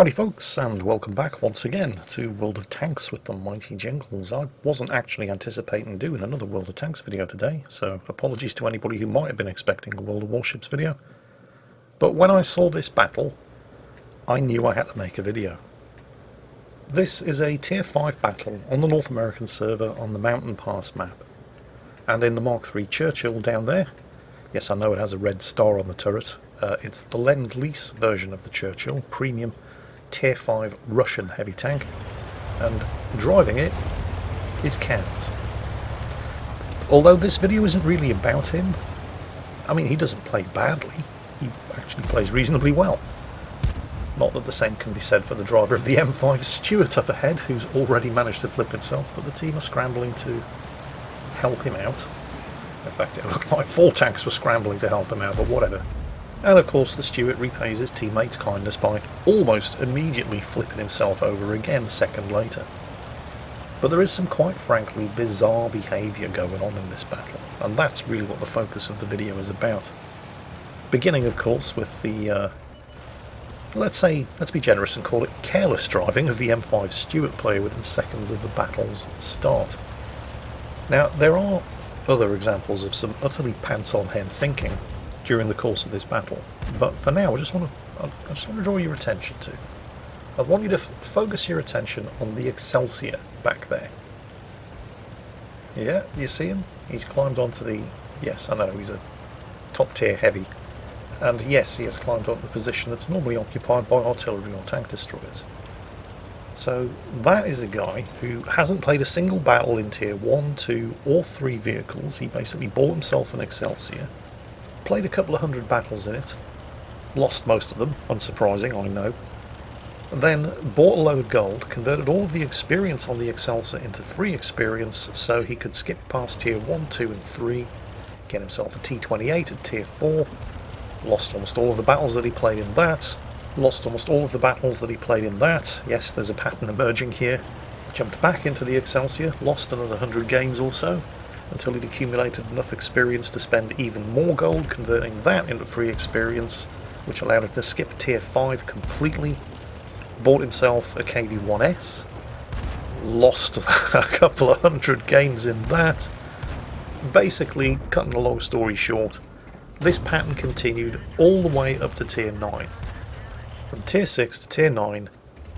Howdy folks, and welcome back once again to World of Tanks with the mighty Jingles. I wasn't actually anticipating doing another World of Tanks video today, so apologies to anybody who might have been expecting a World of Warships video. But when I saw this battle, I knew I had to make a video. This is a Tier 5 battle on the North American server on the Mountain Pass map. And in the Mark III Churchill down there, yes I know it has a red star on the turret, it's the Lend-Lease version of the Churchill, premium Tier 5 Russian heavy tank, and driving it is Cans. Although this video isn't really about him, I mean he doesn't play badly, he actually plays reasonably well. Not that the same can be said for the driver of the M5 Stuart up ahead, who's already managed to flip himself, but the team are scrambling to help him out. In fact, it looked like 4 tanks were scrambling to help him out, but whatever. And of course the Stuart repays his teammates' kindness by almost immediately flipping himself over again a second later. But there is some quite frankly bizarre behaviour going on in this battle, and that's really what the focus of the video is about. Beginning of course with the, let's be generous and call it careless driving of the M5 Stuart player within seconds of the battle's start. Now there are other examples of some utterly pants-on-head thinking during the course of this battle, but for now I just want to draw your attention to. I want you to focus your attention on the Excelsior back there. Yeah, you see him? He's climbed onto the... Yes, I know, he's a top tier heavy. And yes, he has climbed onto the position that's normally occupied by artillery or tank destroyers. So that is a guy who hasn't played a single battle in tier 1, 2 or 3 vehicles. He basically bought himself an Excelsior, played a couple of hundred battles in it, lost most of them, unsurprising I know, then bought a load of gold, converted all of the experience on the Excelsior into free experience so he could skip past tier 1, 2 and 3, get himself a T28 at tier 4, lost almost all of the battles that he played in that, lost almost all of the battles that he played in that. Yes, there's a pattern emerging here. Jumped back into the Excelsior, lost another 100 games or so, until he'd accumulated enough experience to spend even more gold, converting that into free experience, which allowed him to skip tier 5 completely, bought himself a KV-1S, lost a couple of 100 games in that. Basically, cutting a long story short, this pattern continued all the way up to tier 9. From tier 6 to tier 9,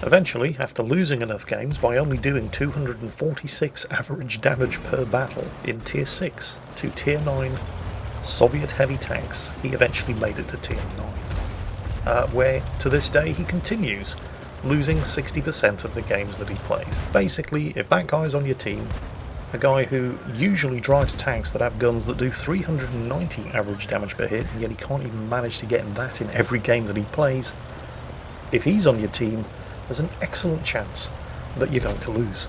eventually, after losing enough games by only doing 246 average damage per battle in tier 6 to tier 9 Soviet heavy tanks, he eventually made it to tier 9, where to this day he continues losing 60% of the games that he plays. Basically, if that guy's on your team, a guy who usually drives tanks that have guns that do 390 average damage per hit, and yet he can't even manage to get that in every game that he plays, if he's on your team, there's an excellent chance that you're going to lose.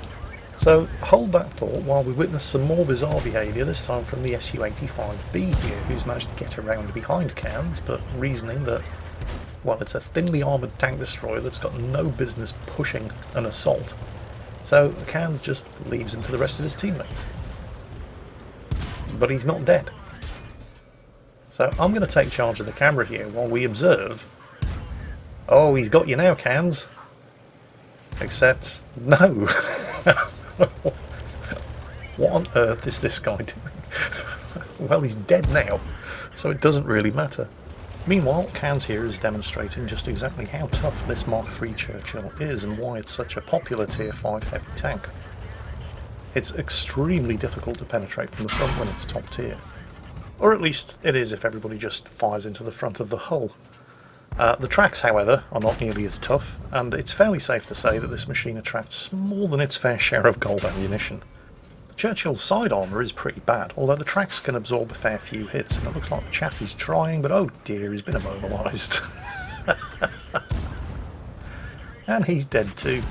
So hold that thought while we witness some more bizarre behaviour, this time from the Su-85B here, who's managed to get around behind Cans, but reasoning that, well, it's a thinly armoured tank destroyer that's got no business pushing an assault. So Cans just leaves him to the rest of his teammates. But he's not dead. So I'm going to take charge of the camera here while we observe. Oh, he's got you now, Cans. Except, no. What on earth is this guy doing? Well, he's dead now, so it doesn't really matter. Meanwhile, Cans here is demonstrating just exactly how tough this Mark III Churchill is and why it's such a popular tier 5 heavy tank. It's extremely difficult to penetrate from the front when it's top tier. Or at least it is if everybody just fires into the front of the hull. The tracks, however, are not nearly as tough, and it's fairly safe to say that this machine attracts more than its fair share of gold ammunition. The Churchill's side armour is pretty bad, although the tracks can absorb a fair few hits, and it looks like the chap is trying, but oh dear, he's been immobilised. And he's dead too.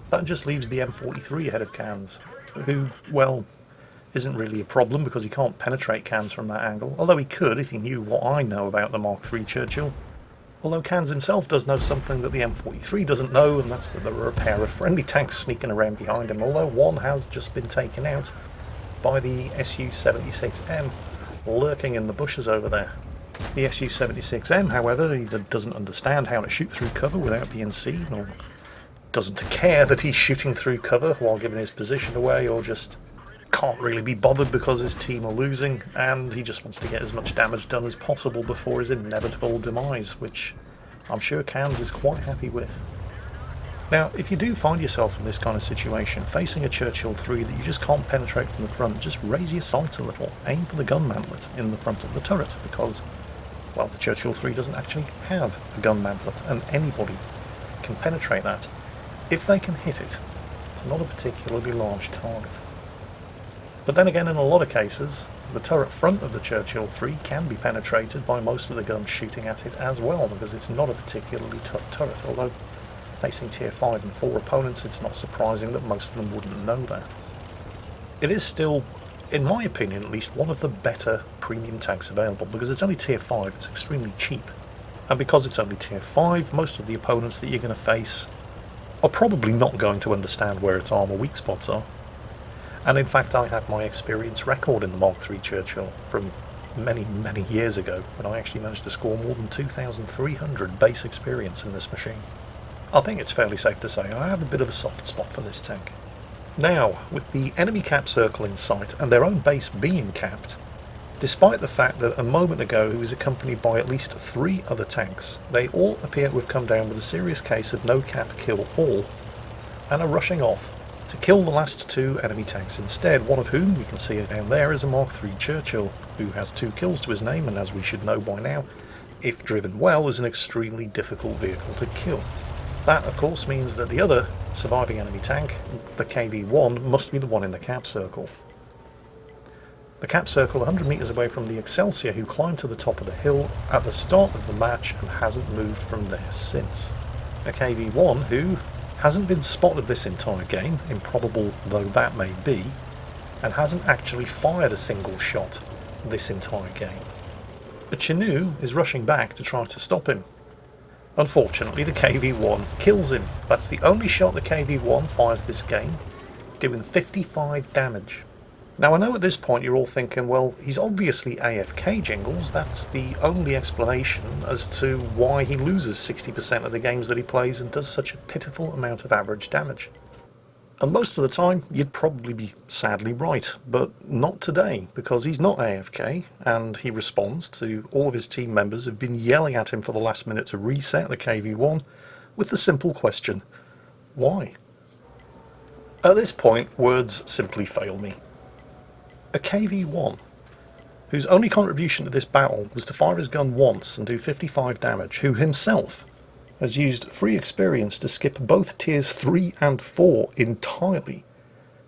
That just leaves the M43 ahead of Cans, who, well, isn't really a problem because he can't penetrate Cans from that angle, although he could if he knew what I know about the Mark III Churchill. Although Cans himself does know something that the M43 doesn't know, and that's that there are a pair of friendly tanks sneaking around behind him, although one has just been taken out by the Su-76M, lurking in the bushes over there. The Su-76M, however, either doesn't understand how to shoot through cover without being seen, or doesn't care that he's shooting through cover while giving his position away, or just can't really be bothered because his team are losing, and he just wants to get as much damage done as possible before his inevitable demise, which I'm sure Cans is quite happy with. Now, if you do find yourself in this kind of situation, facing a Churchill 3 that you just can't penetrate from the front, just raise your sights a little, aim for the gun mantlet in the front of the turret, because, well, the Churchill 3 doesn't actually have a gun mantlet, and anybody can penetrate that. If they can hit it, it's not a particularly large target. But then again, in a lot of cases, the turret front of the Churchill 3 can be penetrated by most of the guns shooting at it as well, because it's not a particularly tough turret, although facing tier 5 and 4 opponents, it's not surprising that most of them wouldn't know that. It is still, in my opinion at least, one of the better premium tanks available, because it's only tier 5, it's extremely cheap. And because it's only tier 5, most of the opponents that you're going to face are probably not going to understand where its armour weak spots are. And in fact, I have my experience record in the Mark III Churchill from many, many years ago, when I actually managed to score more than 2,300 base experience in this machine. I think it's fairly safe to say I have a bit of a soft spot for this tank. Now, with the enemy cap circle in sight and their own base being capped, despite the fact that a moment ago he was accompanied by at least 3 other tanks, they all appear to have come down with a serious case of no cap kill all, and are rushing off to kill the last 2 enemy tanks instead, one of whom, we can see it down there, is a Mark III Churchill, who has 2 kills to his name, and as we should know by now, if driven well, is an extremely difficult vehicle to kill. That, of course, means that the other surviving enemy tank, the KV-1, must be the one in the cap circle. The cap circle 100 metres away from the Excelsior, who climbed to the top of the hill at the start of the match and hasn't moved from there since. A KV-1 who hasn't been spotted this entire game, improbable though that may be, and hasn't actually fired a single shot this entire game. A Chinook is rushing back to try to stop him. Unfortunately, the KV-1 kills him. That's the only shot the KV-1 fires this game, doing 55 damage. Now, I know at this point you're all thinking, well, he's obviously AFK, Jingles. That's the only explanation as to why he loses 60% of the games that he plays and does such a pitiful amount of average damage. And most of the time, you'd probably be sadly right, but not today, because he's not AFK, and he responds to all of his team members who've been yelling at him for the last minute to reset the KV-1 with the simple question, why? At this point, words simply fail me. A KV-1, whose only contribution to this battle was to fire his gun once and do 55 damage, who himself has used free experience to skip both tiers 3 and 4 entirely,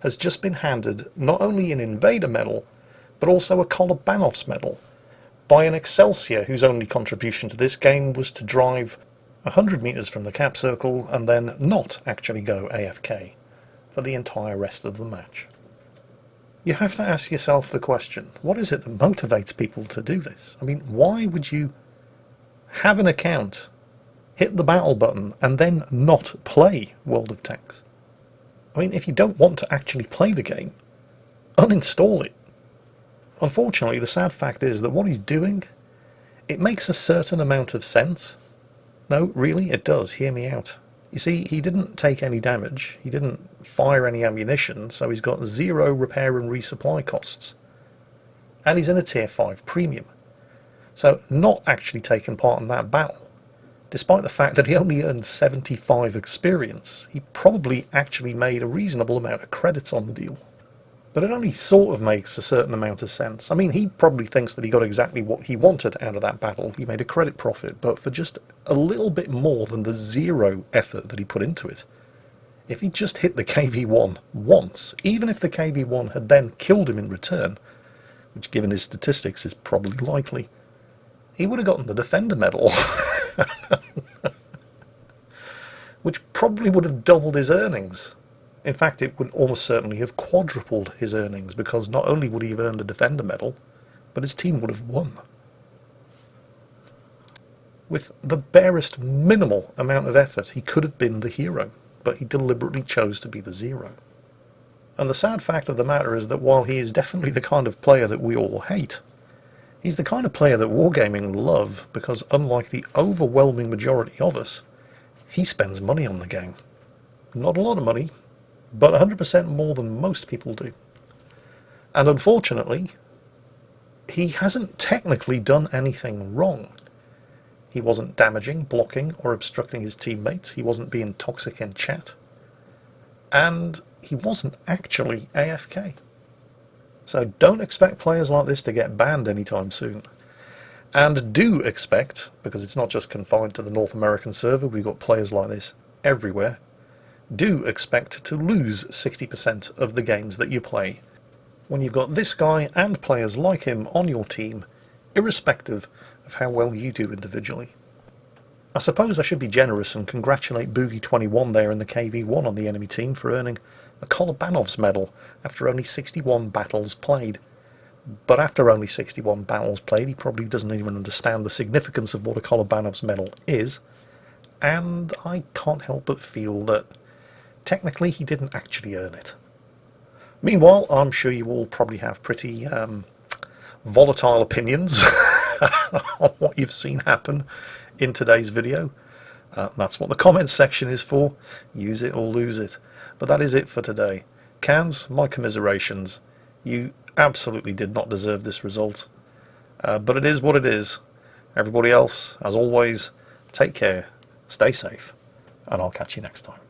has just been handed not only an Invader medal, but also a Kolobanov's medal, by an Excelsior whose only contribution to this game was to drive 100 metres from the cap circle and then not actually go AFK for the entire rest of the match. You have to ask yourself the question, what is it that motivates people to do this? I mean, why would you have an account, hit the battle button, and then not play World of Tanks? I mean, if you don't want to actually play the game, uninstall it. Unfortunately, the sad fact is that what he's doing, it makes a certain amount of sense. No, really, it does. Hear me out. You see, he didn't take any damage, he didn't fire any ammunition, so he's got 0 repair and resupply costs. And he's in a tier 5 premium. So not actually taking part in that battle, despite the fact that he only earned 75 experience, he probably actually made a reasonable amount of credits on the deal. But it only sort of makes a certain amount of sense. I mean, he probably thinks that he got exactly what he wanted out of that battle. He made a credit profit, but for just a little bit more than the 0 effort that he put into it. If he just hit the KV-1 once, even if the KV-1 had then killed him in return, which given his statistics is probably likely, he would have gotten the Defender medal. Which probably would have doubled his earnings. In fact, it would almost certainly have quadrupled his earnings, because not only would he have earned a Defender medal, but his team would have won. With the barest minimal amount of effort, he could have been the hero, but he deliberately chose to be the 0. And the sad fact of the matter is that while he is definitely the kind of player that we all hate, He's the kind of player that Wargaming love because, unlike the overwhelming majority of us, he spends money on the game. Not a lot of money, but 100% more than most people do. And unfortunately, he hasn't technically done anything wrong. He wasn't damaging, blocking, or obstructing his teammates. He wasn't being toxic in chat. And he wasn't actually AFK. So don't expect players like this to get banned anytime soon. And do expect, because it's not just confined to the North American server, we've got players like this everywhere, do expect to lose 60% of the games that you play when you've got this guy and players like him on your team, irrespective of how well you do individually. I suppose I should be generous and congratulate Boogie21 there in the KV1 on the enemy team for earning a Kolobanov's medal after only 61 battles played. But after only 61 battles played, he probably doesn't even understand the significance of what a Kolobanov's medal is, and I can't help but feel that technically he didn't actually earn it. Meanwhile, I'm sure you all probably have pretty volatile opinions on what you've seen happen in today's video. That's what the comments section is for. Use it or lose it. But that is it for today. Cans, my commiserations. You absolutely did not deserve this result. But it is what it is. Everybody else, as always, take care, stay safe, and I'll catch you next time.